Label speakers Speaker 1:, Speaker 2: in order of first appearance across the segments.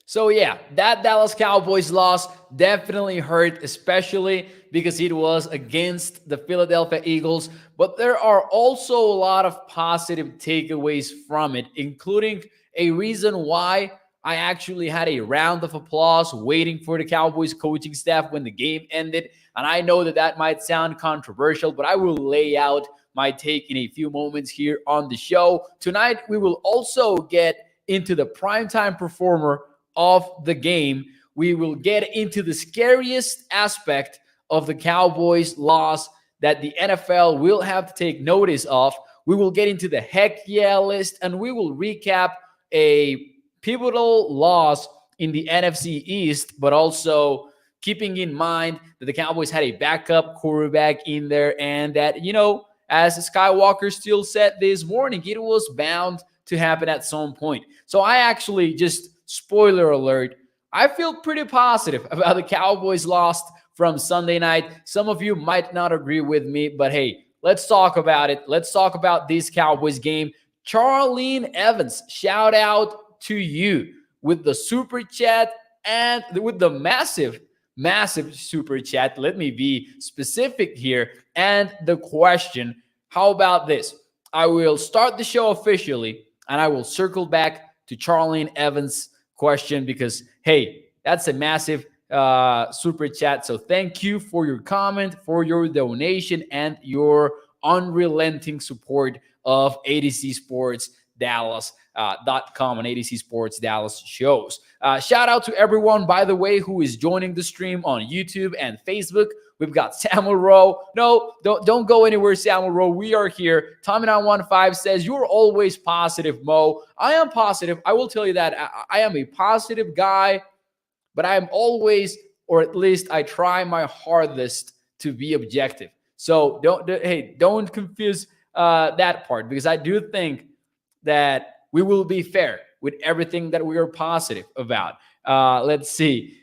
Speaker 1: So yeah, that Dallas Cowboys loss definitely hurt, especially because it was against the Philadelphia Eagles. But there are also a lot of positive takeaways from it, including a reason why I actually had a round of applause waiting for the Cowboys coaching staff when the game ended. And I know that that might sound controversial, but I will lay out my take in a few moments here on the show. Tonight, we will also get into the primetime performer of the game. We will get into the scariest aspect of the Cowboys' loss that the NFL will have to take notice of. We will get into the heck yeah list, and we will recap a pivotal loss in the NFC East, but also keeping in mind that the Cowboys had a backup quarterback in there, and that, as Skywalker still said this morning, it was bound to happen at some point. So I actually just, spoiler alert, I feel pretty positive about the Cowboys lost from Sunday night. Some of you might not agree with me, but hey, let's talk about it. Let's talk about this Cowboys game. Charlene Evans, shout out to you with the super chat and with the massive super chat. Let me be specific here. And the question, how about this? I will start the show officially and I will circle back to Charlene Evans' question because, hey, that's a massive super chat. So thank you for your comment, for your donation, and your unrelenting support of ADC Sports Dallas. .com and ADC Sports Dallas shows. Shout out to everyone, by the way, who is joining the stream on YouTube and Facebook. We've got Samuel Rowe. No, don't go anywhere, Samuel Rowe. We are here. Tommy915 says, you're always positive, Mo. I am positive. I will tell you that. I am a positive guy, but I am always, or at least I try my hardest to be objective. So don't confuse that part, because I do think that we will be fair with everything that we are positive about. Let's see.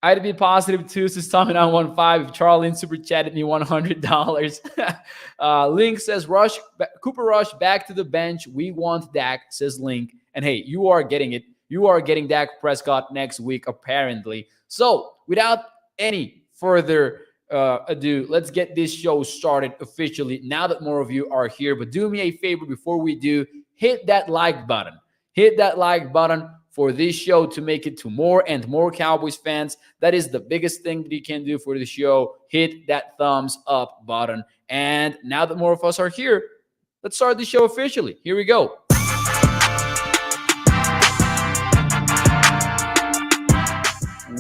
Speaker 1: I'd be positive too, says Tommy915. If Charlene super chatted me $100. Link says, Cooper Rush back to the bench. We want Dak, says Link. And hey, you are getting it. You are getting Dak Prescott next week, apparently. So without any further ado, let's get this show started officially now that more of you are here. But do me a favor before we do, hit that like button. Hit that like button for this show to make it to more and more Cowboys fans. That is the biggest thing that you can do for the show. Hit that thumbs up button. And now that more of us are here, let's start the show officially. Here we go.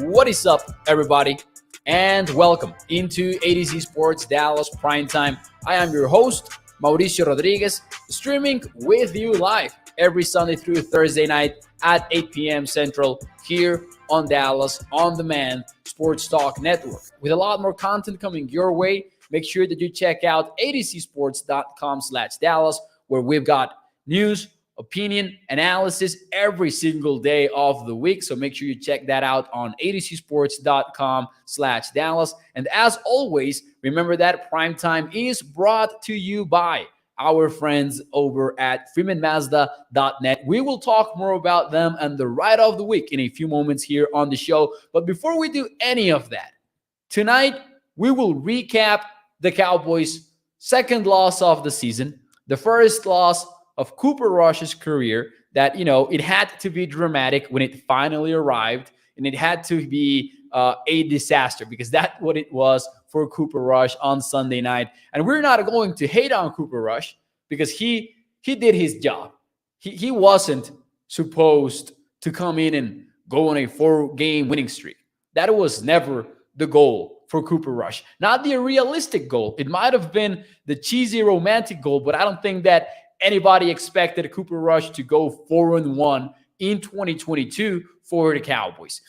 Speaker 1: What is up, everybody? And welcome into ADC Sports Dallas Primetime. I am your host, Mauricio Rodriguez, streaming with you live every Sunday through Thursday night at 8 p.m. Central here on Dallas On Demand Sports Talk Network. With a lot more content coming your way, make sure that you check out adcsports.com/Dallas, where we've got news, opinion, analysis every single day of the week. So make sure you check that out on adcsports.com/Dallas. And as always, remember that Primetime is brought to you by our friends over at freemanmazda.net. We will talk more about them and the ride of the week in a few moments here on the show. But before we do any of that, tonight we will recap the Cowboys' second loss of the season, the first loss of Cooper Rush's career, that, it had to be dramatic when it finally arrived, and it had to be a disaster, because that's what it was for Cooper Rush on Sunday night. And we're not going to hate on Cooper Rush, because he did his job. He wasn't supposed to come in and go on a 4-game winning streak. That was never the goal for Cooper Rush. Not the realistic goal. It might have been the cheesy romantic goal, but I don't think that anybody expected Cooper Rush to go 4-1 in 2022 for the Cowboys.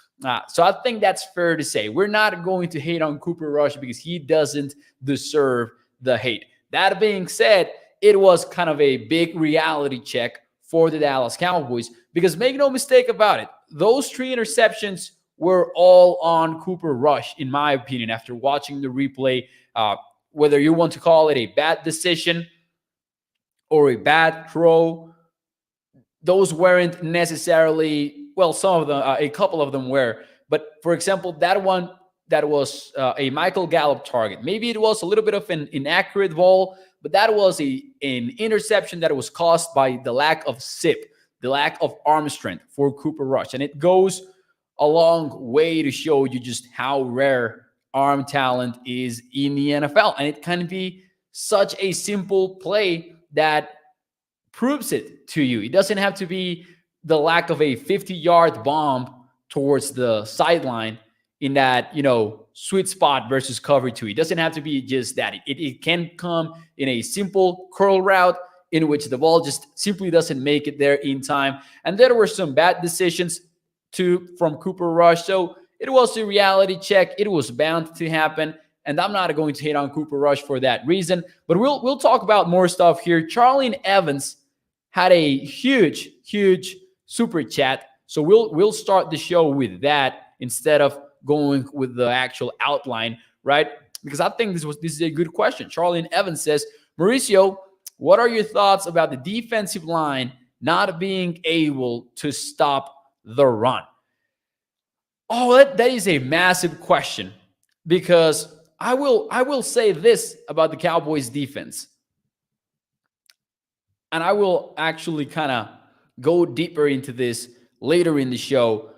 Speaker 1: So I think that's fair to say. We're not going to hate on Cooper Rush because he doesn't deserve the hate. That being said, it was kind of a big reality check for the Dallas Cowboys, because make no mistake about it, those 3 interceptions were all on Cooper Rush, in my opinion, after watching the replay. Whether you want to call it a bad decision or a bad throw, those weren't necessarily, well, some of them, a couple of them were. But for example, that one that was a Michael Gallup target. Maybe it was a little bit of an inaccurate ball, but that was an interception that was caused by the lack of zip, the lack of arm strength for Cooper Rush. And it goes a long way to show you just how rare arm talent is in the NFL. And it can be such a simple play that proves it to you. It doesn't have to be the lack of a 50-yard bomb towards the sideline in that, sweet spot versus cover two. It doesn't have to be just that. It can come in a simple curl route in which the ball just simply doesn't make it there in time. And there were some bad decisions too from Cooper Rush. So it was a reality check. It was bound to happen. And I'm not going to hate on Cooper Rush for that reason. But we'll talk about more stuff here. Charlene Evans had a huge super chat. So we'll start the show with that instead of going with the actual outline, right? Because I think this is a good question. Charlene Evans says, Mauricio, what are your thoughts about the defensive line not being able to stop the run? Oh, that is a massive question, because I will say this about the Cowboys defense. And I will actually kind of go deeper into this later in the show.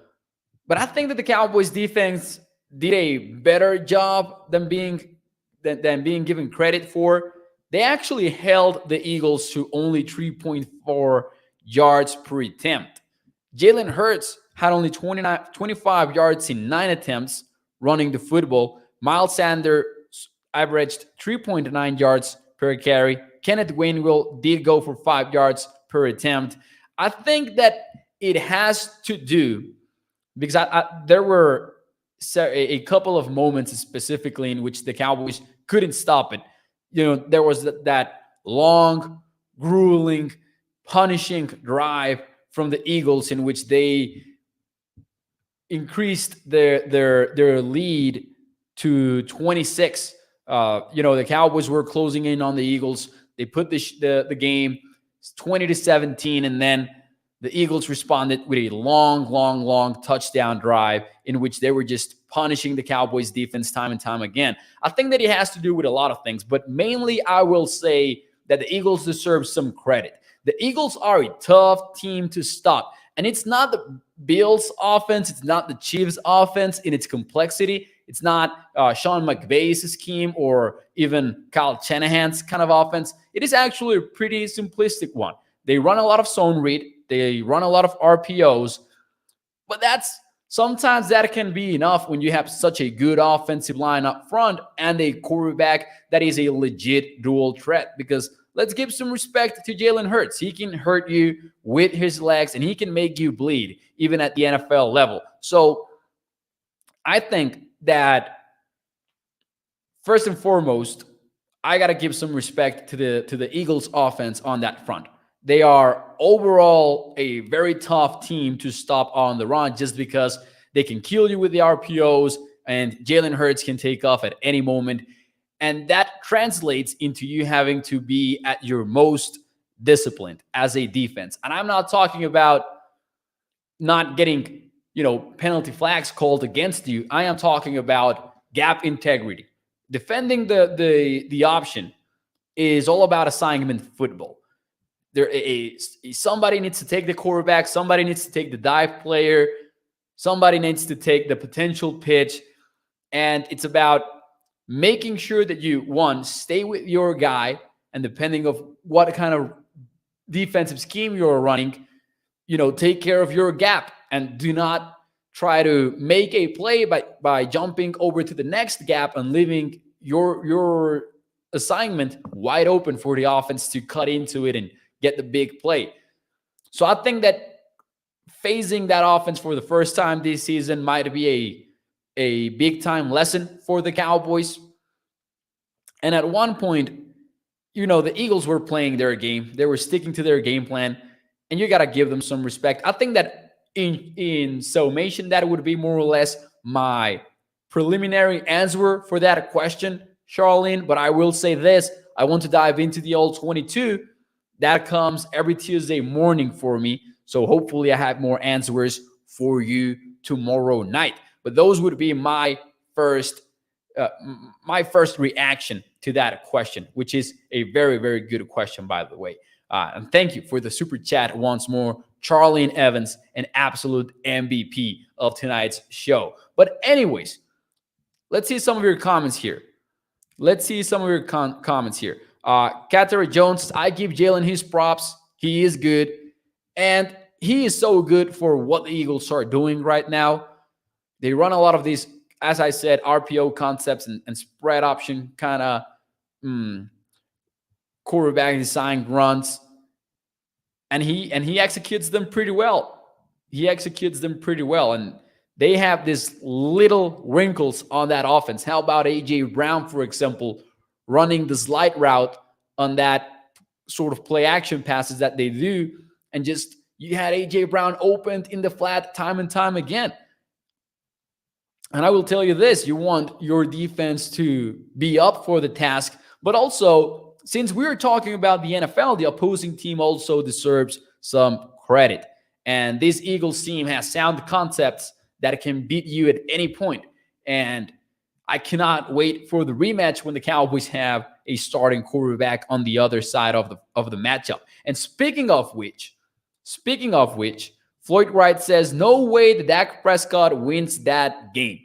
Speaker 1: But I think that the Cowboys defense did a better job than being given credit for. They actually held the Eagles to only 3.4 yards per attempt. Jalen Hurts had only 25 yards in 9 attempts running the football. Miles Sanders averaged 3.9 yards per carry. Kenneth Gainwell did go for 5 yards per attempt. I think that it has to do, because there were a couple of moments specifically in which the Cowboys couldn't stop it. There was that long, grueling, punishing drive from the Eagles in which they increased their lead to 26. The Cowboys were closing in on the Eagles. They put the game 20-17, and then the Eagles responded with a long touchdown drive in which they were just punishing the Cowboys defense time and time again. I think that it has to do with a lot of things, but mainly I will say that the Eagles deserve some credit. The Eagles are a tough team to stop, and it's not the Bills offense. It's not the Chiefs offense in its complexity. It's not Sean McVay's scheme or even Kyle Shanahan's kind of offense. It is actually a pretty simplistic one. They run a lot of zone read. They run a lot of RPOs, but sometimes that can be enough when you have such a good offensive line up front and a quarterback that is a legit dual threat. Because let's give some respect to Jalen Hurts. He can hurt you with his legs, and he can make you bleed, even at the NFL level. So I think that first and foremost, I got to give some respect to the Eagles offense on that front. They are overall a very tough team to stop on the run, just because they can kill you with the RPOs, and Jalen Hurts can take off at any moment. And that translates into you having to be at your most disciplined as a defense. And I'm not talking about not getting, penalty flags called against you. I am talking about gap integrity. Defending the option is all about assignment football. Somebody needs to take the quarterback. Somebody needs to take the dive player. Somebody needs to take the potential pitch. And it's about making sure that you, one, stay with your guy, and depending of what kind of defensive scheme you're running, take care of your gap, and do not try to make a play by jumping over to the next gap and leaving your assignment wide open for the offense to cut into it and get the big play. So I think that phasing that offense for the first time this season might be a big time lesson for the Cowboys. And at one point, the Eagles were playing their game. They were sticking to their game plan, and you got to give them some respect. I think that in summation, that would be more or less my preliminary answer for that question, Charlene. But I will say this. I want to dive into the All 22. That comes every Tuesday morning for me. So hopefully I have more answers for you tomorrow night. But those would be first uh, my first reaction to that question, which is a very, very good question, by the way. And thank you for the super chat once more, Charlene Evans, an absolute MVP of tonight's show. But anyways, let's see some of your comments here. Let's see some of your comments here. Katara Jones, I give Jalen his props. He is good. And he is so good for what the Eagles are doing right now. They run a lot of these, as I said, RPO concepts and spread option kind of quarterback design runs. And he executes them pretty well. And they have these little wrinkles on that offense. How about AJ Brown, for example, running the slide route on that sort of play action passes that they do, and just you had AJ Brown opened in the flat time and time again. And I will tell you this, you want your defense to be up for the task, but also, since we're talking about the NFL, the opposing team also deserves some credit. And this Eagles team has sound concepts that can beat you at any point. And I cannot wait for the rematch when the Cowboys have a starting quarterback on the other side of the matchup. And speaking of which, Floyd Wright says, no way that Dak Prescott wins that game.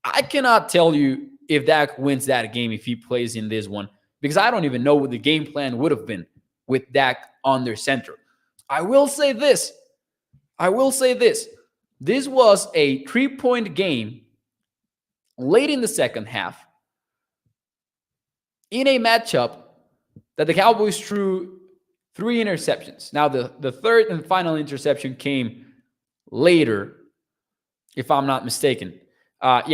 Speaker 1: I cannot tell you if Dak wins that game if he plays in this one, because I don't even know what the game plan would have been with Dak under center. I will say this. This was a 3-point game late in the second half in a matchup that the Cowboys threw 3 interceptions. Now, the third and final interception came later, if I'm not mistaken. It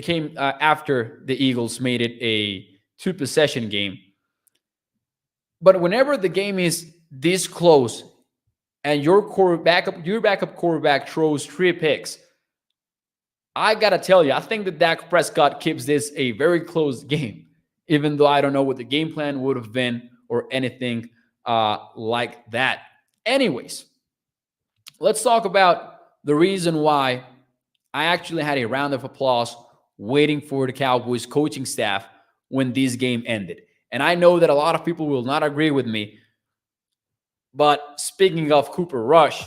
Speaker 1: came after the Eagles made it a 2-possession game. But whenever the game is this close and your backup quarterback throws 3 picks, I got to tell you, I think that Dak Prescott keeps this a very close game, even though I don't know what the game plan would have been or anything like that. Anyways, let's talk about the reason why I actually had a round of applause waiting for the Cowboys coaching staff when this game ended. And I know that a lot of people will not agree with me, but speaking of Cooper Rush,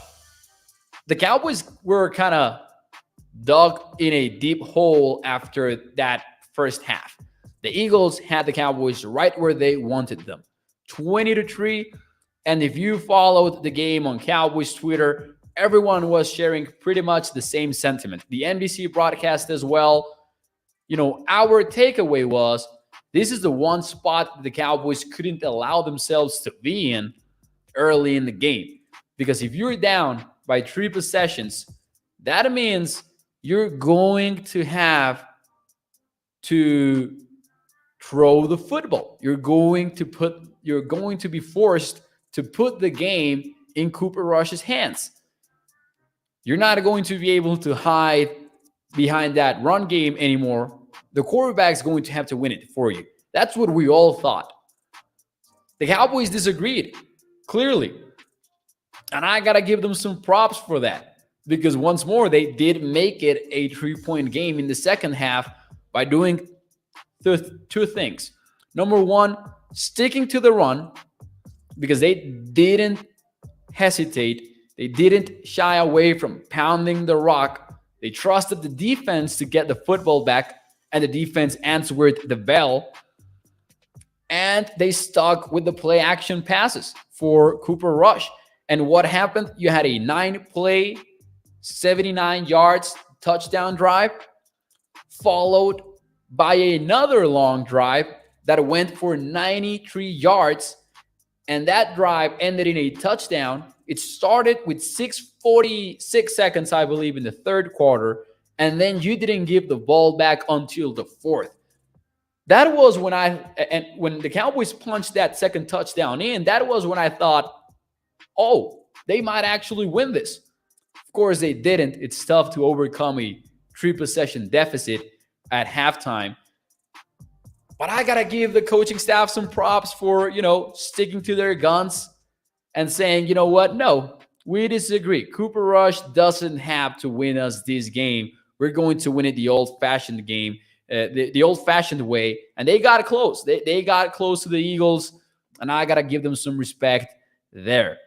Speaker 1: the Cowboys were kind of dug in a deep hole after that first half. The Eagles had the Cowboys right where they wanted them, 20-3. And if you followed the game on Cowboys Twitter, everyone was sharing pretty much the same sentiment. The NBC broadcast as well. Our takeaway was this is the one spot the Cowboys couldn't allow themselves to be in early in the game. Because if you're down by 3 possessions, that means you're going to have to throw the football. You're going to be forced to put the game in Cooper Rush's hands. You're not going to be able to hide behind that run game anymore. The quarterback's going to have to win it for you. That's what we all thought. The Cowboys disagreed, clearly. And I got to give them some props for that. Because once more, they did make it a 3-point game in the second half by doing 2 things. Number one, sticking to the run, because they didn't hesitate. They didn't shy away from pounding the rock. They trusted the defense to get the football back, and the defense answered the bell. And they stuck with the play action passes for Cooper Rush. And what happened? You had a 9-play, 79 yards touchdown drive, followed by another long drive that went for 93 yards. And that drive ended in a touchdown. It started with 6:46 seconds, I believe, in the third quarter. And then you didn't give the ball back until the fourth. That was when the Cowboys punched that second touchdown in, that was when I thought, oh, they might actually win this. Of course, they didn't. It's tough to overcome a 3-possession deficit at halftime. But I got to give the coaching staff some props for, sticking to their guns and saying, you know what? No, We disagree. Cooper Rush doesn't have to win us this game. We're going to win it the old-fashioned game, the old-fashioned way. And they got close. They got close to the Eagles, and I got to give them some respect there.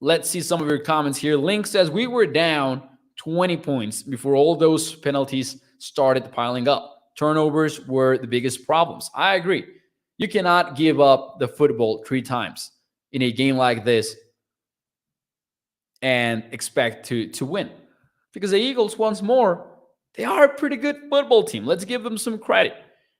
Speaker 1: Let's see some of your comments here. Link says, we were down 20 points before all those penalties started piling up. Turnovers were the biggest problems. I agree. You cannot give up the football 3 times in a game like this and expect to win. Because the Eagles, once more, they are a pretty good football team. Let's give them some credit.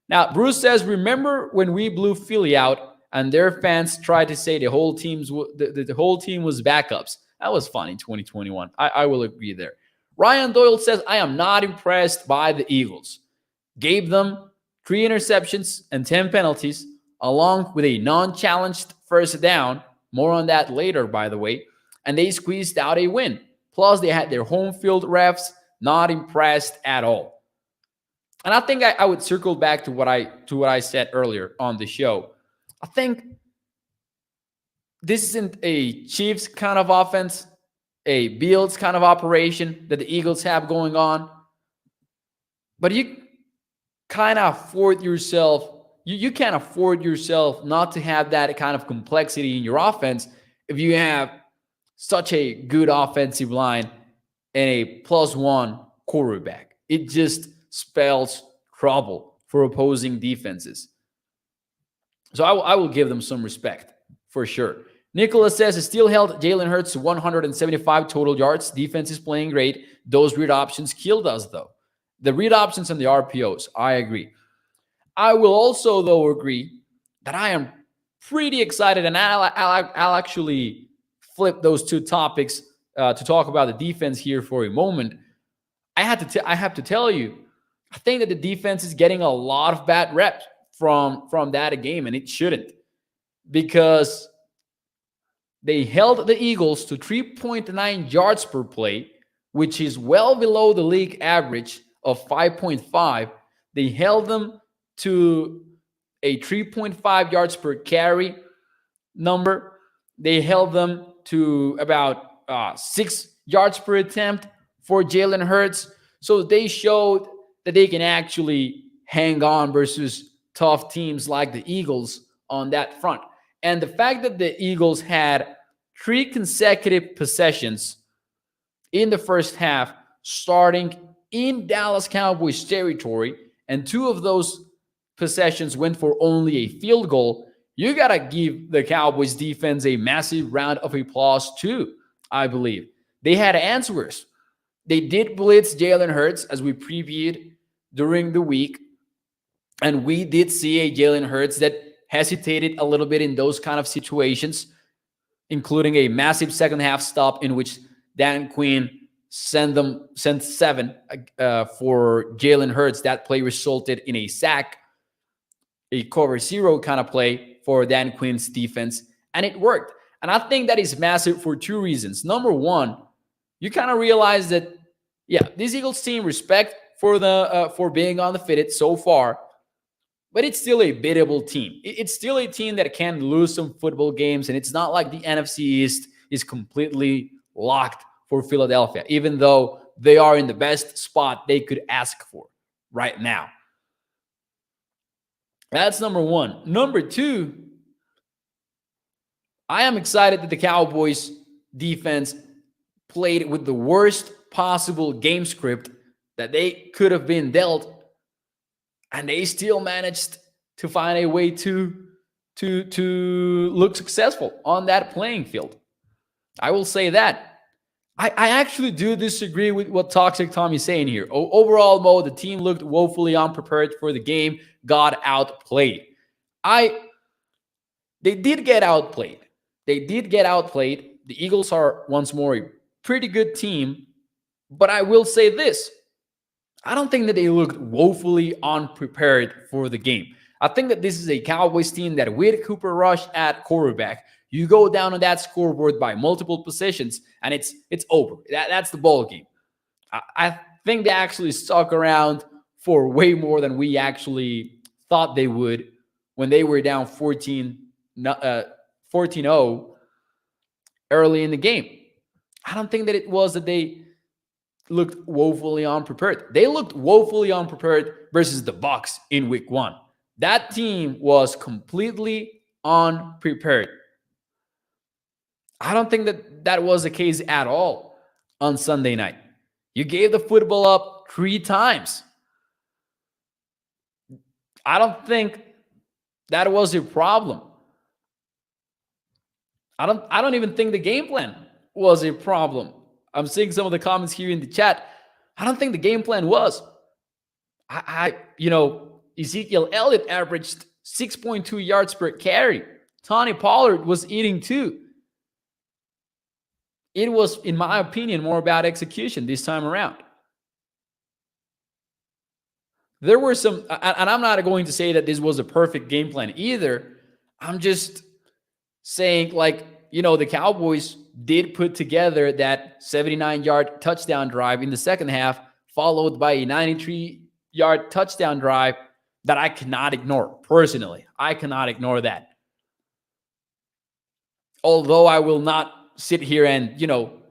Speaker 1: Now, Bruce says, remember when we blew Philly out and their fans tried to say the whole team was backups? That was fun in 2021. I will agree there. Ryan Doyle says, I am not impressed by the Eagles. Gave them 3 interceptions and 10 penalties, along with a non-challenged first down. More on that later, by the way. And they squeezed out a win. Plus, they had their home field refs. Not impressed at all. And I think I would circle back to what I said earlier on the show. I think this isn't a Chiefs kind of offense, a Bills kind of operation that the Eagles have going on. But you kind of afford yourself, you can't afford yourself not to have that kind of complexity in your offense if you have such a good offensive line and a +1 quarterback. It just spells trouble for opposing defenses. So I will give them some respect for sure. Nicholas says it still held Jalen Hurts to 175 total yards. Defense is playing great. Those read options killed us, though. The read options and the RPOs, I agree. I will also, though, agree that I am pretty excited, and I'll actually flip those 2 topics to talk about the defense here for a moment. I have to tell you, I think that the defense is getting a lot of bad reps from that game, and it shouldn't, because they held the Eagles to 3.9 yards per play, which is well below the league average of 5.5. They held them to a 3.5 yards per carry number. They held them to about 6 yards per attempt for Jalen Hurts. So they showed that they can actually hang on versus tough teams like the Eagles on that front. And the fact that the Eagles had 3 consecutive possessions in the first half, starting in Dallas Cowboys territory, and 2 of those possessions went for only a field goal, you got to give the Cowboys defense a massive round of applause too, I believe. They had answers. They did blitz Jalen Hurts, as we previewed during the week. And we did see a Jalen Hurts that hesitated a little bit in those kind of situations, including a massive second half stop in which Dan Quinn sent 7 for Jalen Hurts. That play resulted in a sack, a cover 0 kind of play for Dan Quinn's defense, and it worked. And I think that is massive for 2 reasons. Number one, you kind of realize that, yeah, this Eagles team, respect for being undefeated so far, but it's still a biddable team. It's still a team that can lose some football games, and it's not like the NFC East is completely locked for Philadelphia, even though they are in the best spot they could ask for right now. That's number one. Number two, I am excited that the Cowboys defense played with the worst possible game script that they could have been dealt, and they still managed to find a way to look successful on that playing field. I will say that. I actually do disagree with what Toxic Tom is saying here. Overall, Mo, the team looked woefully unprepared for the game, got outplayed. They did get outplayed. The Eagles are once more a pretty good team, but I will say this. I don't think that they looked woefully unprepared for the game. I think that this is a Cowboys team that with Cooper Rush at quarterback, you go down on that scoreboard by multiple possessions, and it's over. That's the ball game. I think they actually stuck around for way more than we actually thought they would when they were down 14-0. early in the game. I don't think that it was that they looked woefully unprepared. They looked woefully unprepared versus the Bucs in week 1. That team was completely unprepared. I don't think that that was the case at all on Sunday night. You gave the football up 3 times. I don't think that was a problem. I don't even think the game plan was a problem. I'm seeing some of the comments here in the chat. I don't think the game plan was. Ezekiel Elliott averaged 6.2 yards per carry. Tony Pollard was eating 2. It was, in my opinion, more about execution this time around. There were some, and I'm not going to say that this was a perfect game plan either. I'm just saying, the Cowboys did put together that 79-yard touchdown drive in the second half, followed by a 93-yard touchdown drive that I cannot ignore. Personally, I cannot ignore that. Although I will not sit here and,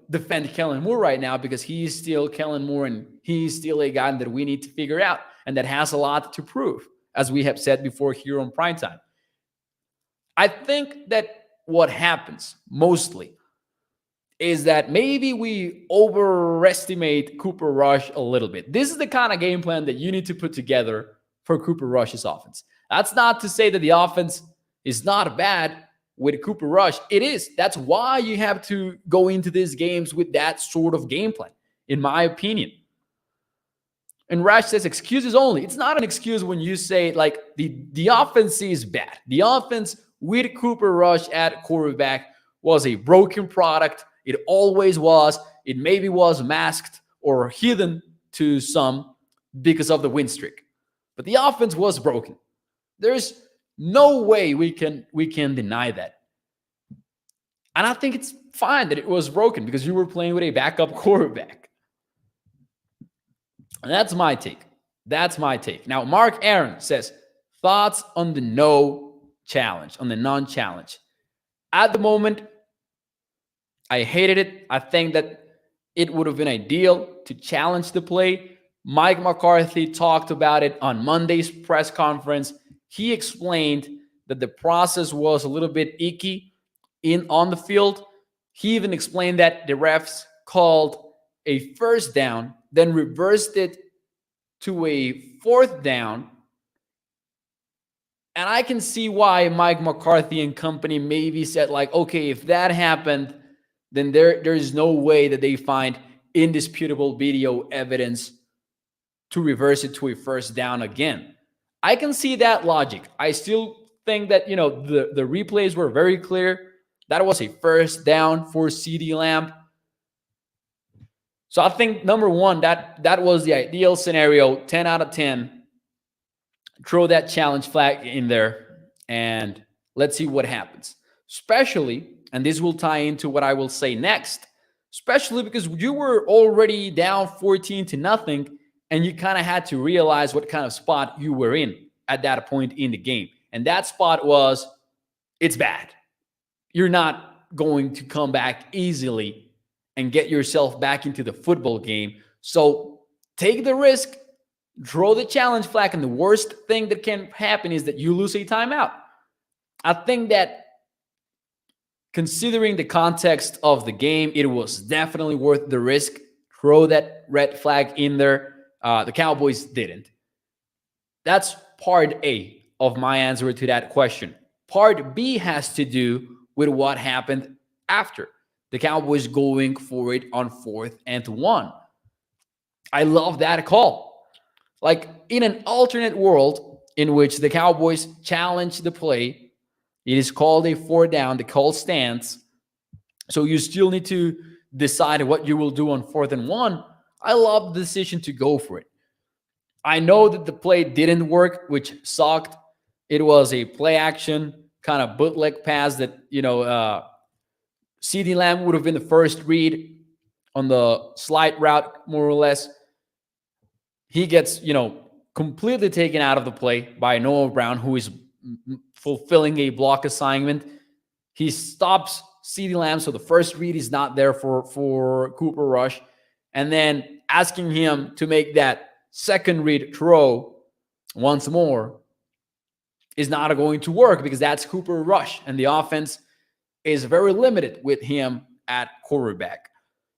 Speaker 1: defend Kellen Moore right now, because he's still Kellen Moore and he's still a guy that we need to figure out and that has a lot to prove, as we have said before here on Primetime. I think that what happens mostly is that maybe we overestimate Cooper Rush a little bit. This is the kind of game plan that you need to put together for Cooper Rush's offense. That's not to say that the offense is not bad with Cooper Rush. It is. That's why you have to go into these games with that sort of game plan, in my opinion. And Rash says excuses only. It's not an excuse when you say the offense is bad. The offense with Cooper Rush at quarterback was a broken product. It always was. It maybe was masked or hidden to some because of the win streak. But the offense was broken. There's no way we can deny that. And I think it's fine that it was broken because you were playing with a backup quarterback. And that's my take. Now, Mark Aaron says, thoughts on the non-challenge. At the moment, I hated it. I think that it would have been ideal to challenge the play. Mike McCarthy talked about it on Monday's press conference. He explained that the process was a little bit icky on the field. He even explained that the refs called a first down, then reversed it to a 4th down. And I can see why Mike McCarthy and company maybe said, okay, if that happened, then there is no way that they find indisputable video evidence to reverse it to a first down again. I can see that logic. I still think that, the replays were very clear. That was a first down for CeeDee Lamb. So I think, number one, that was the ideal scenario, 10 out of 10. Throw that challenge flag in there, and let's see what happens. Especially, and this will tie into what I will say next, especially because you were already down 14-0, and you kind of had to realize what kind of spot you were in at that point in the game. And that spot was, it's bad. You're not going to come back easily and get yourself back into the football game. So take the risk, throw the challenge flag, and the worst thing that can happen is that you lose a timeout. I think that considering the context of the game, it was definitely worth the risk. Throw that red flag in there. The Cowboys didn't. That's part A of my answer to that question. Part B has to do with what happened after. The Cowboys going for it on 4th and 1. I love that call. In an alternate world in which the Cowboys challenge the play, it is called a 4th down. The call stands. So you still need to decide what you will do on 4th and 1. I love the decision to go for it. I know that the play didn't work, which sucked. It was a play action kind of bootleg pass that, CeeDee Lamb would have been the first read on the slide route, more or less. He gets, completely taken out of the play by Noah Brown, who is fulfilling a block assignment. He stops CeeDee Lamb, so the first read is not there for Cooper Rush, and then asking him to make that second read throw once more is not going to work because that's Cooper Rush, and the offense is very limited with him at quarterback.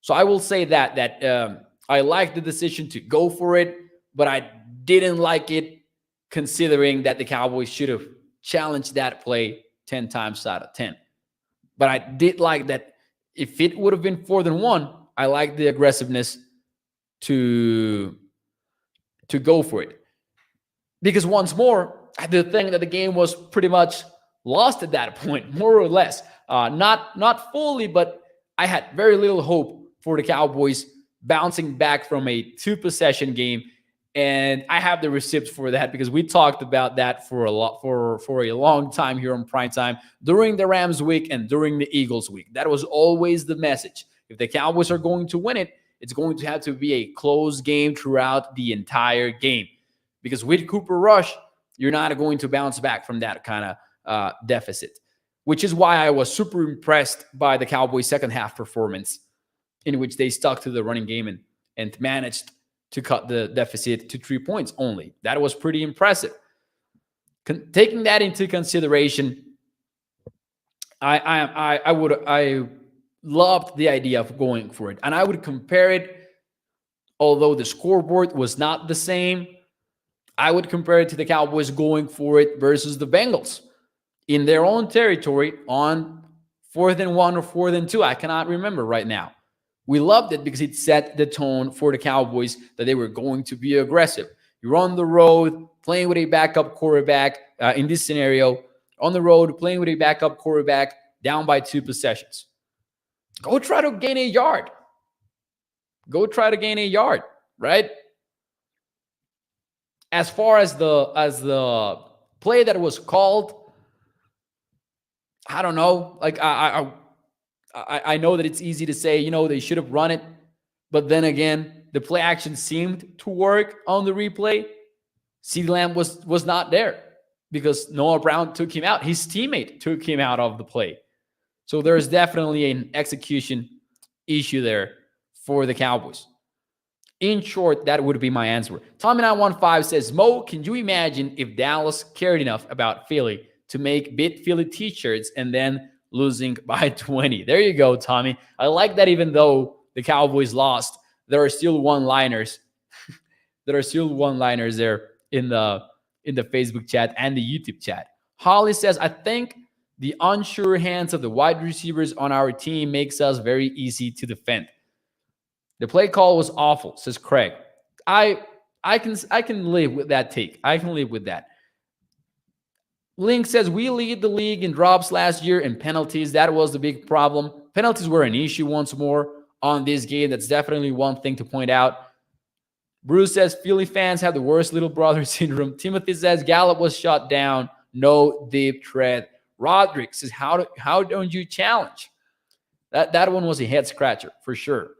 Speaker 1: So I will say that I like the decision to go for it, but I didn't like it considering that the Cowboys should have challenged that play 10 times out of 10. But I did like that if it would have been 4th-1, I like the aggressiveness to go for it. Because once more, the thing that the game was pretty much lost at that point, more or less. Not fully, but I had very little hope for the Cowboys bouncing back from a 2-possession game. And I have the receipts for that because we talked about that for a long time here on Primetime during the Rams week and during the Eagles week. That was always the message. If the Cowboys are going to win it, it's going to have to be a close game throughout the entire game. Because with Cooper Rush, you're not going to bounce back from that kind of deficit, which is why I was super impressed by the Cowboys' second half performance, in which they stuck to the running game and managed to cut the deficit to 3 points only. That was pretty impressive. Taking that into consideration, I loved the idea of going for it, and I would compare it. Although the scoreboard was not the same, I would compare it to the Cowboys going for it versus the Bengals in their own territory on 4th-1 or 4th-2. I cannot remember right now. We loved it because it set the tone for the Cowboys that they were going to be aggressive. You're on the road playing with a backup quarterback in this scenario, on the road playing with a backup quarterback down by 2 possessions. Go try to gain a yard. Right? As far as the play that was called, I don't know. Like I know that it's easy to say, they should have run it. But then again, the play action seemed to work on the replay. CeeDee Lamb was not there because Noah Brown took him out. His teammate took him out of the play. So there's definitely an execution issue there for the Cowboys. In short, that would be my answer. Tommy915 says, Mo, can you imagine if Dallas cared enough about Philly to make Beat Philly t-shirts and then losing by 20? There you go, Tommy. I like that even though the Cowboys lost, there are still one-liners. There are still one-liners there in the Facebook chat and the YouTube chat. Holly says, I think the unsure hands of the wide receivers on our team makes us very easy to defend. The play call was awful, says Craig. I can live with that take. I can live with that. Link says, we lead the league in drops last year and penalties. That was the big problem. Penalties were an issue once more on this game. That's definitely one thing to point out. Bruce says, Philly fans have the worst little brother syndrome. Timothy says, Gallup was shut down. No deep threat. Roderick says, how don't you challenge? That one was a head scratcher for sure.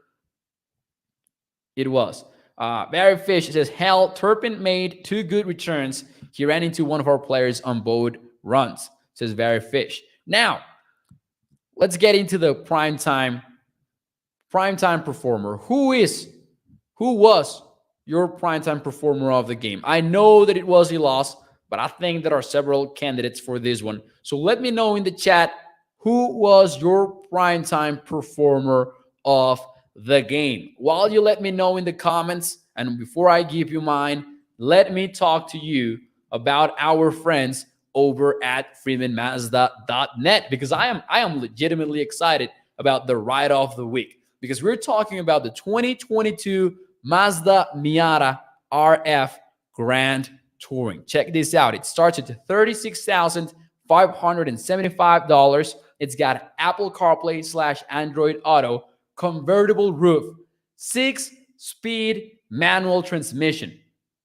Speaker 1: It was. Barry Fish says, hell, Turpin made 2 good returns. He ran into one of our players on both runs, says Barry Fish. Now, let's get into the primetime performer. Who was your primetime performer of the game? I know that it was a loss, but I think there are several candidates for this one. So let me know in the chat, who was your primetime performer of the game? While you let me know in the comments, and before I give you mine, let me talk to you about our friends over at freemanmazda.net, because I am legitimately excited about the ride of the week, because we're talking about the 2022 Mazda Miata RF Grand Touring. Check this out. It starts at $36,575. It's got Apple CarPlay / Android Auto, convertible roof, 6-speed manual transmission,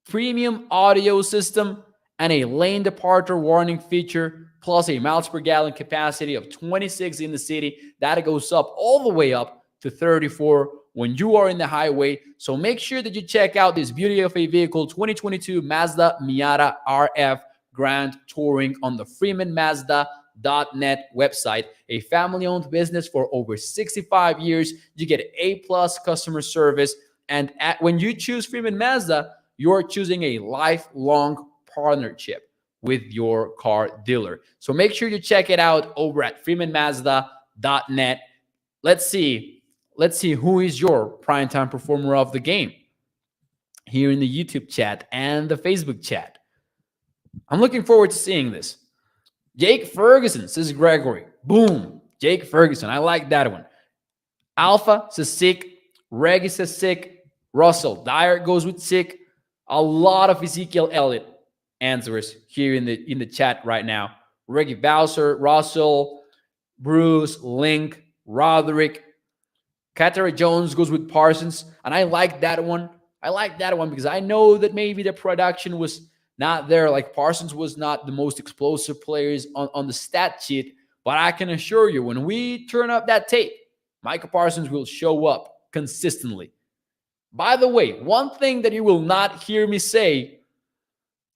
Speaker 1: premium audio system, and a lane departure warning feature, plus a miles per gallon capacity of 26 in the city. That goes up all the way up to 34 when you are in the highway. So make sure that you check out this beauty of a vehicle, 2022 Mazda Miata RF Grand Touring on the freemanmazda.net website, a family-owned business for over 65 years. You get A-plus customer service. And when you choose Freeman Mazda, you're choosing a lifelong partnership with your car dealer. So make sure you check it out over at freemanmazda.net. Let's see who is your primetime performer of the game here in the YouTube chat and the Facebook chat. I'm looking forward to seeing this. Jake Ferguson, says Gregory. Boom. Jake Ferguson. I like that one. Alpha says sick. Reggie says sick. Russell Dyer goes with sick. A lot of Ezekiel Elliott answers here in the chat right now. Reggie Bowser, Russell, Bruce, Link, Roderick. Katara Jones goes with Parsons. And I like that one. I like that one because I know that maybe the production was not there. Like Parsons was not the most explosive players on the stat sheet. But I can assure you, when we turn up that tape, Micah Parsons will show up consistently. By the way, one thing that you will not hear me say,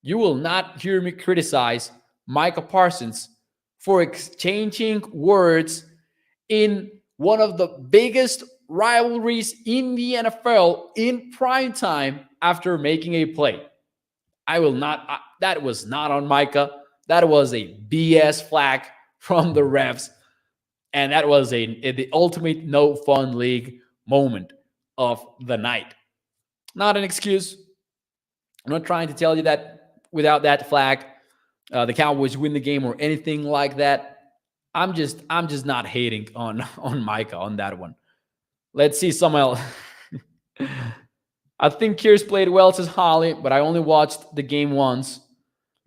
Speaker 1: you will not hear me criticize Micah Parsons for exchanging words in one of the biggest rivalries in the NFL in prime time after making a play. I will not, that was not on Micah. That was a BS flag from the refs. And that was the ultimate no fun league moment of the night. Not an excuse. I'm not trying to tell you that without that flag, the Cowboys win the game or anything like that. I'm just not hating on Micah on that one. Let's see some else. I think Kears played well, says Holly, but I only watched the game once.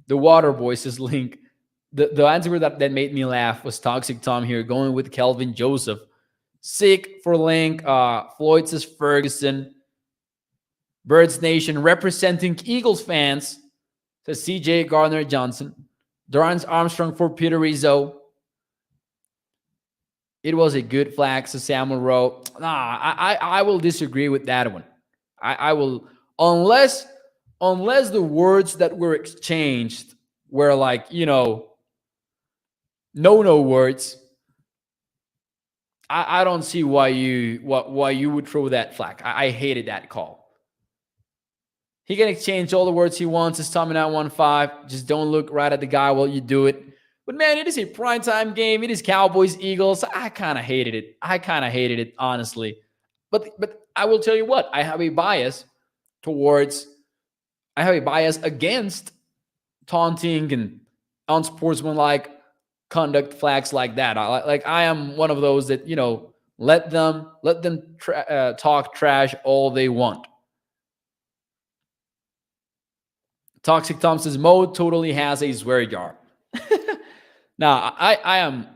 Speaker 1: The Water Boy, says Link. The answer that made me laugh was Toxic Tom here, going with Kelvin Joseph. Sick for Link. Floyd says Ferguson. Birds Nation representing Eagles fans, says CJ Gardner Johnson. Durance Armstrong for Peter Rizzo. It was a good flag, says Samuel Rowe. I will disagree with that one. I will, unless the words that were exchanged were like, no words. I don't see why you would throw that flag. I hated that call. He can exchange all the words he wants. It's Tommy 915. Just don't look right at the guy while you do it. But man, it is a primetime game. It is Cowboys Eagles. I kind of hated it, honestly. But I will tell you what, I have a bias against taunting and unsportsmanlike conduct flags like that. I am one of those that, let them talk trash all they want. Toxic Tom says Mo totally has a swear jar. Now I am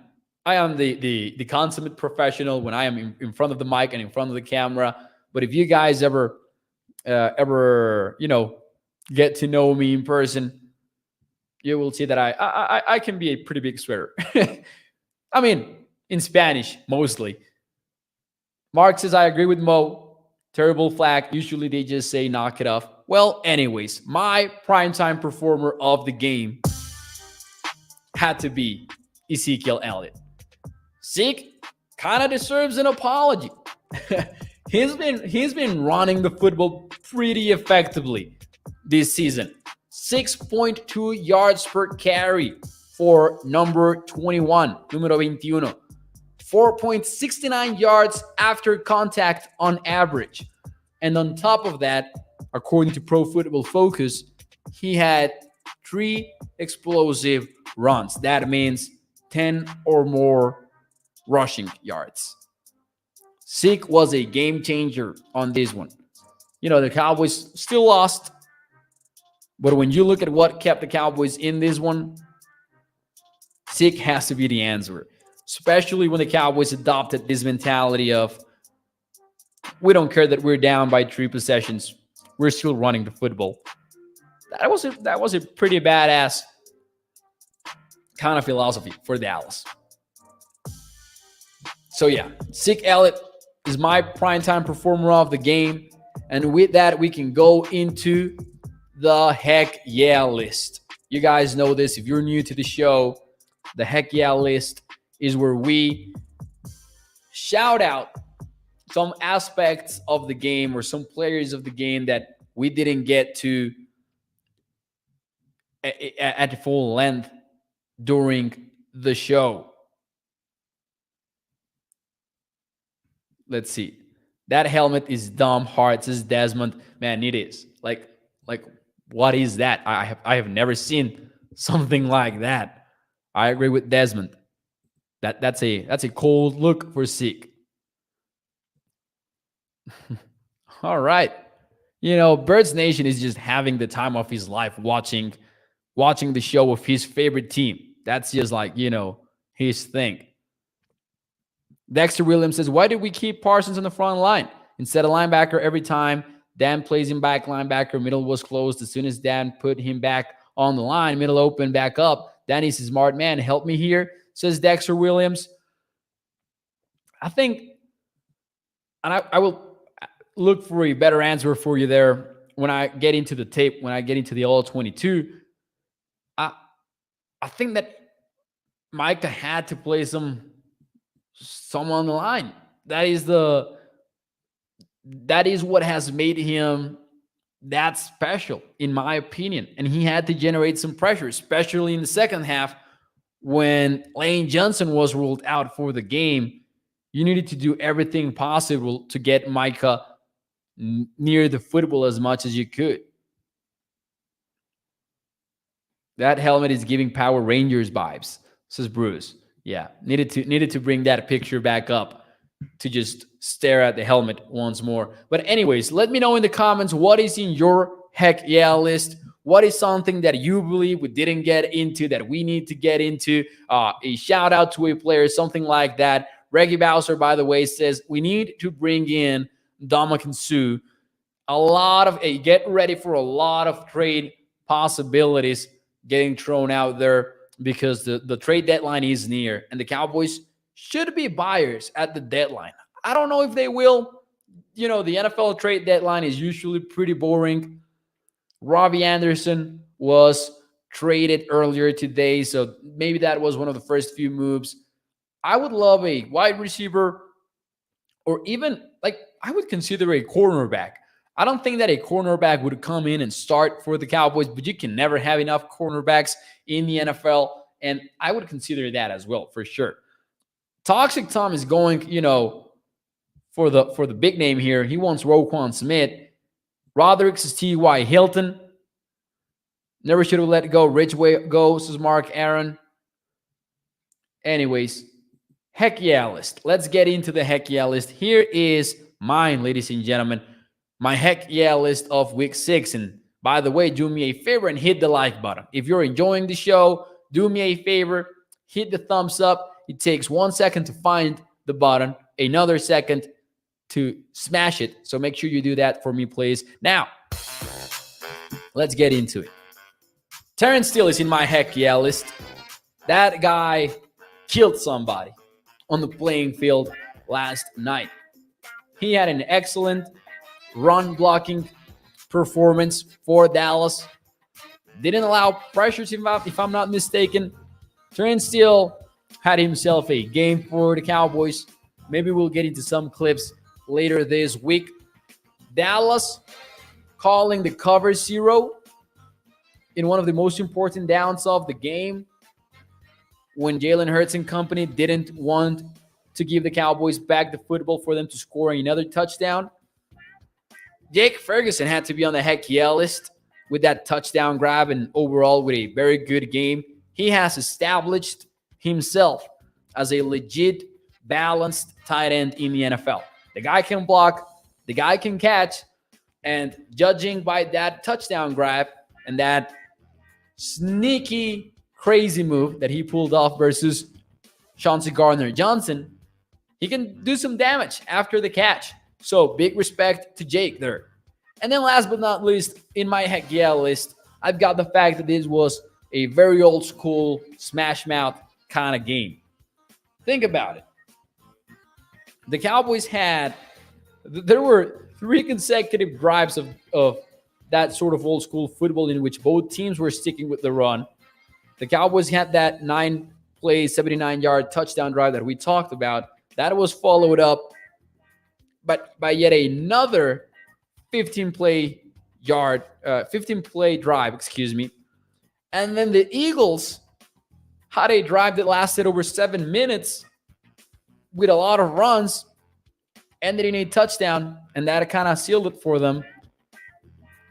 Speaker 1: the consummate professional when I am in front of the mic and in front of the camera. But if you guys ever get to know me in person, you will see that I can be a pretty big swearer. I mean, in Spanish mostly. Mark says I agree with Mo. Terrible flag. Usually they just say knock it off. Well, anyways, my primetime performer of the game had to be Ezekiel Elliott. Zeke kind of deserves an apology. He's been running the football pretty effectively this season. 6.2 yards per carry for number 21, numero 21. 4.69 yards after contact on average. And on top of that, according to Pro Football Focus, he had 3 explosive runs. That means 10 or more rushing yards. Zeke was a game changer on this one. The Cowboys still lost, but when you look at what kept the Cowboys in this one, Zeke has to be the answer, especially when the Cowboys adopted this mentality of, we don't care that we're down by 3 possessions. We're still running the football. That was a pretty badass kind of philosophy for Dallas. So yeah, Zeke Elliott is my primetime performer of the game. And with that, we can go into the heck yeah list. You guys know this. If you're new to the show, The Heck Yeah list is where we shout out some aspects of the game or some players of the game that we didn't get to at full length during the show. Let's see. That helmet is dumb hard, says Desmond. Man, it is. Like what is that? I have never seen something like that. I agree with Desmond. That's a cold look for Zeke. All right. Birds Nation is just having the time of his life watching the show of his favorite team. That's just like, his thing. Dexter Williams says, why did we keep Parsons on the front line instead of linebacker every time? Dan plays him back linebacker. Middle was closed. As soon as Dan put him back on the line, middle open, back up. Danny's a smart man. Help me here, says Dexter Williams. I think, and I will look for a better answer for you there when I get into the tape, when I get into the All-22. I think that Micah had to play someone on the line. That is what has made him that special, in my opinion. And he had to generate some pressure, especially in the second half when Lane Johnson was ruled out for the game. You needed to do everything possible to get Micah near the football as much as you could. That helmet is giving Power Rangers vibes, says Bruce. Yeah, needed to bring that picture back up to just stare at the helmet once more. But anyways, let me know in the comments what is in your Heck Yeah list. What is something that you believe we didn't get into that we need to get into? A shout out to a player, something like that. Reggie Bowser, by the way, says we need to bring in Ndamukong Suh. Get ready for a lot of trade possibilities getting thrown out there because the trade deadline is near and the Cowboys should be buyers at the deadline. I don't know if they will. The NFL trade deadline is usually pretty boring. Robbie Anderson was traded earlier today, so maybe that was one of the first few moves. I would love a wide receiver or even, I would consider a cornerback. I don't think that a cornerback would come in and start for the Cowboys, but you can never have enough cornerbacks in the NFL, and I would consider that as well, for sure. Toxic Tom is going, for the big name here. He wants Roquan Smith. Roderick's T.Y. Hilton. Never should have let go. Ridgeway go, says Mark Aaron. Anyways, Heck Yeah list. Let's get into the Heck Yeah list. Here is mine, ladies and gentlemen. My Heck Yeah list of week 6. And by the way, do me a favor and hit the like button. If you're enjoying the show, do me a favor, hit the thumbs up. It takes 1 second to find the button, another second to smash it. So make sure you do that for me, please. Now, let's get into it. Terrence Steele is in my Heck Yeah list. That guy killed somebody on the playing field last night. He had an excellent run blocking performance for Dallas. Didn't allow pressures, if I'm not mistaken. Terrence Steele had himself a game for the Cowboys. Maybe we'll get into some clips later this week. Dallas calling the cover 0 in one of the most important downs of the game when Jalen Hurts and company didn't want to give the Cowboys back the football for them to score another touchdown. Jake Ferguson had to be on the Heck Yeah list with that touchdown grab and overall with a very good game. He has established himself as a legit, balanced tight end in the NFL. The guy can block, the guy can catch, and judging by that touchdown grab and that sneaky, crazy move that he pulled off versus Chauncey Gardner-Johnson, he can do some damage after the catch. So big respect to Jake there. And then last but not least, in my Heck Yeah list, I've got the fact that this was a very old school smash mouth kind of game. Think about it. The Cowboys there were 3 consecutive drives of that sort of old school football in which both teams were sticking with the run. The Cowboys had that 9 play, 79-yard touchdown drive that we talked about. That was followed up by yet another 15 play drive, excuse me. And then the Eagles had a drive that lasted over 7 minutes with a lot of runs, ended in a touchdown, and that kind of sealed it for them.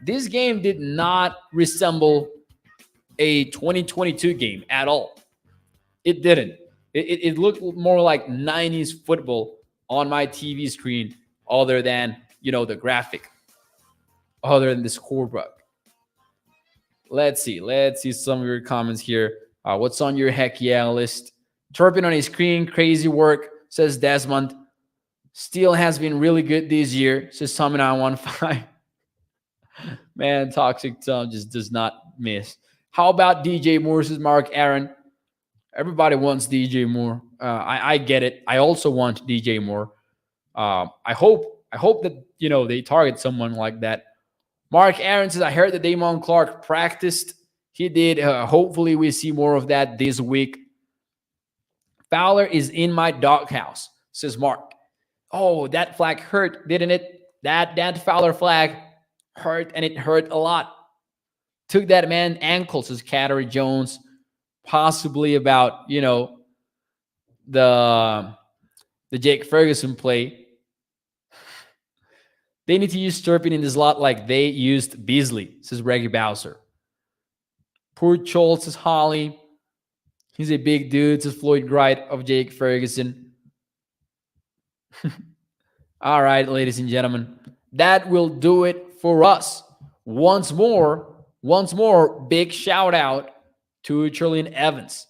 Speaker 1: This game did not resemble a 2022 game at all. It didn't. It looked more like 90s football on my TV screen, other than, the graphic, other than the scorebook. Let's see some of your comments here. What's on your heck yeah list? Turpin on his screen, crazy work, says Desmond. Steele has been really good this year, says Tommy 915. Man, Toxic Tom just does not miss. How about DJ Moore, says Mark Aaron? Everybody wants DJ Moore. I get it. I also want DJ Moore. I hope that they target someone like that. Mark Aaron says, I heard that Damon Clark practiced. He did. Hopefully we see more of that this week. Fowler is in my doghouse, says Mark. Oh, that flag hurt, didn't it? That Fowler flag hurt, and it hurt a lot. Took that man ankle, says Cattery Jones. Possibly about, the Jake Ferguson play. They need to use Turpin in this lot like they used Beasley, says Reggie Bowser. Poor Schultz, says Holly. He's a big dude, says Floyd Wright of Jake Ferguson. All right, ladies and gentlemen, that will do it for us. Once more, big shout out to Charlene Evans.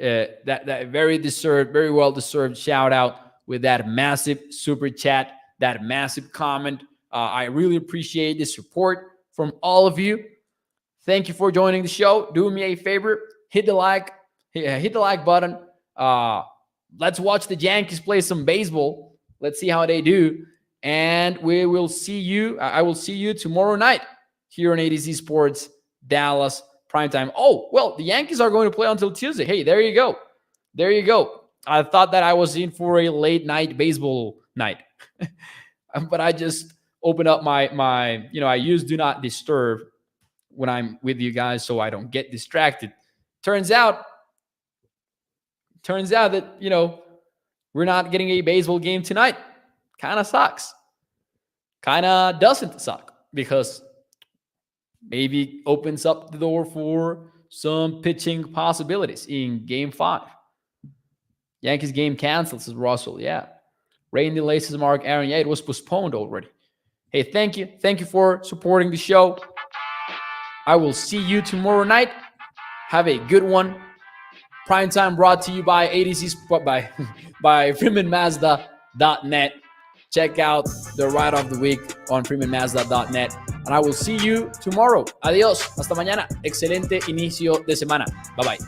Speaker 1: That very well deserved shout out with that massive super chat, that massive comment. I really appreciate the support from all of you. Thank you for joining the show. Do me a favor, hit the like button. Let's watch the Yankees play some baseball. Let's see how they do. And we will see you. I will see you tomorrow night here on ADC Sports Dallas Primetime. Oh, well, the Yankees are going to play until Tuesday. Hey, there you go. I thought that I was in for a late night baseball night. But I just opened up my I use Do Not Disturb when I'm with you guys so I don't get distracted. Turns out that, we're not getting a baseball game tonight. Kind of sucks. Kind of doesn't suck because maybe opens up the door for some pitching possibilities in Game 5. Yankees game canceled, says Russell. Yeah. Rain delay, says Mark Aaron. Yeah, it was postponed already. Hey, thank you. Thank you for supporting the show. I will see you tomorrow night. Have a good one. Primetime brought to you by by FreemanMazda.net. Check out the Ride of the Week on FreemanMazda.net. And I will see you tomorrow. Adiós. Hasta mañana. Excelente inicio de semana. Bye-bye.